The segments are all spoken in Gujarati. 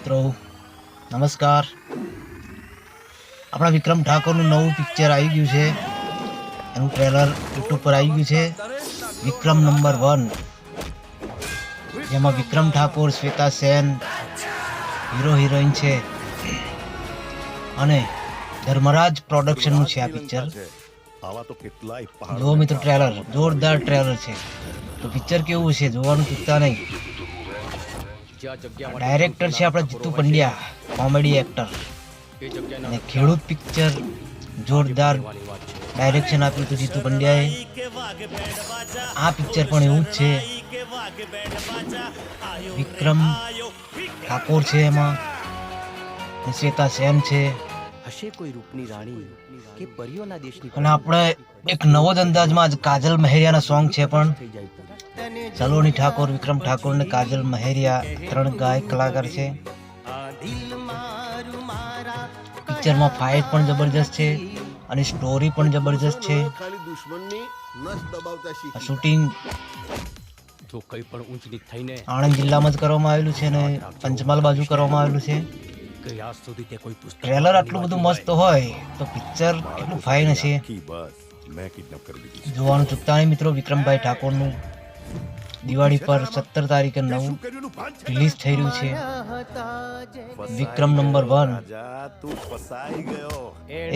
મિત્રો નમસ્કાર। આપણા વિક્રમ ઠાકોરનું નવું પિક્ચર આવી ગયું છે, એનું ટ્રેલર યુટ્યુબ પર આવી ગયું છે। વિક્રમ નંબર 1, જેમાં વિક્રમ ઠાકોર, શ્વેતા સેન હીરો હિરોઈન છે અને ધર્મરાજ પ્રોડક્શનનું છે આ પિક્ચર। જો મિત્રો ટ્રેલર જોરદાર ટ્રેલર છે, તો પિક્ચર કેવું છે જોવાનું ચૂકતા નહીં। ડાયરેક્ટર છે આપણા જીતુ પંડ્યા, કોમેડી એક્ટર, અને ખેડૂત પિક્ચર જોરદાર ડાયરેક્શન આપ્યું હતું જીતુ પંડ્યાએ। આ પિક્ચર પણ એવું જ છે, વિક્રમ ઠાકોર છે એમાં, શ્વેતા સેન છે, અને આપણે એક નવો જ અંદાજમાં કાજલ મહેરિયાના સોંગ છે પણ। સલોની ઠાકોર, વિક્રમ ઠાકોર ને કાજલ મહેરિયા 3 ગાયક કલાકાર છે। પિક્ચરમાં ફાઇટ પણ જબરજસ્ત છે અને સ્ટોરી પણ જબરજસ્ત છે। શૂટિંગ આણંદ જિલ્લામાં જ કરવામાં આવેલું છે અને પંચમહાલ બાજુ કરવામાં આવેલું છે। ટ્રેલર આટલું બધું મસ્ત હોય તો પિક્ચર કેટલું ફાઇન હશે, જોવાનું ચૂકતા નહીં મિત્રો। વિક્રમભાઈ ઠાકોરનું દિવાળી પર 17 તારીખે નવું રિલીઝ થઈ રહ્યું છે વિક્રમ નંબર 1।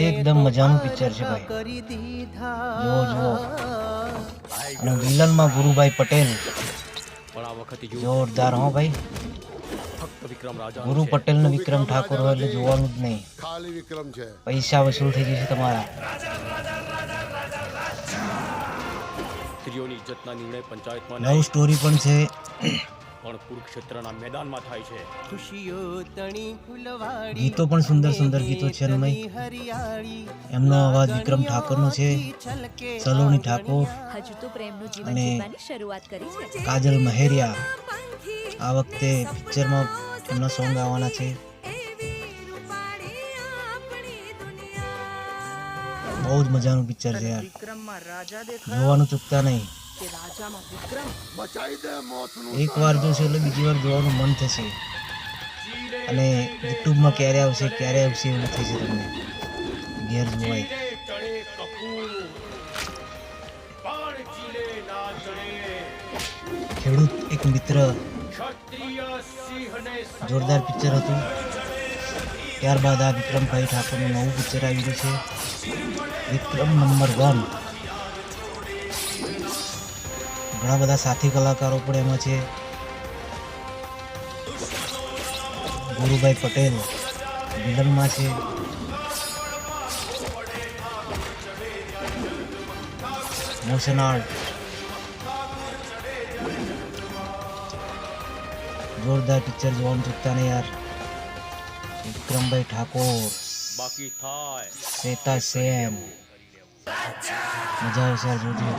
એકદમ મજાનું પિક્ચર છે ભાઈ, જુઓ। અને વિલનમાં ગુરુભાઈ પટેલ જોરદાર હો ભાઈ। ગુરુ પટેલ ને વિક્રમ ઠાકોર હોય એટલે જોવાનું જ નહીં, પૈસા વસૂલ થઈ જશે તમારા। લવ સ્ટોરી પણ છે, ગીતો પણ સુંદર ગીતો છે। એમનો અવાજ વિક્રમ ઠાકોરનો છે, સલોની ઠાકોર અને કાજલ મહેરિયા આ વખતે પિક્ચરમાં એમના સોંગ આવવાના છે। બહુ જ મજાનું પિક્ચર છે યાર, જોવાનું ચૂકતા નહીં। એક વાર જોશો એટલે બીજી વાર જોવાનું મન થશે, અને યુટ્યુબમાં ક્યારે આવશે એવું થશે તમને ઘેર જોવાય। ખેડૂત એક મિત્ર જોરદાર પિક્ચર હતું। ત્યારબાદ આ વિક્રમભાઈ ઠાકોરનું નવું પિક્ચર આવી રહ્યું છે, વિક્રમ નંબર 1। ઘણા બધા સાથી કલાકારો પણ એમાં છે। ગુરુભાઈ પટેલ વિલનમાં છે, મોશન આર્ટ જોરદાર પિક્ચર, જોવાનું ચૂકતા નહીં યાર। વિક્રમભાઈ ઠાકોર, શ્વેતા સેન, મજા આવશે જોજો।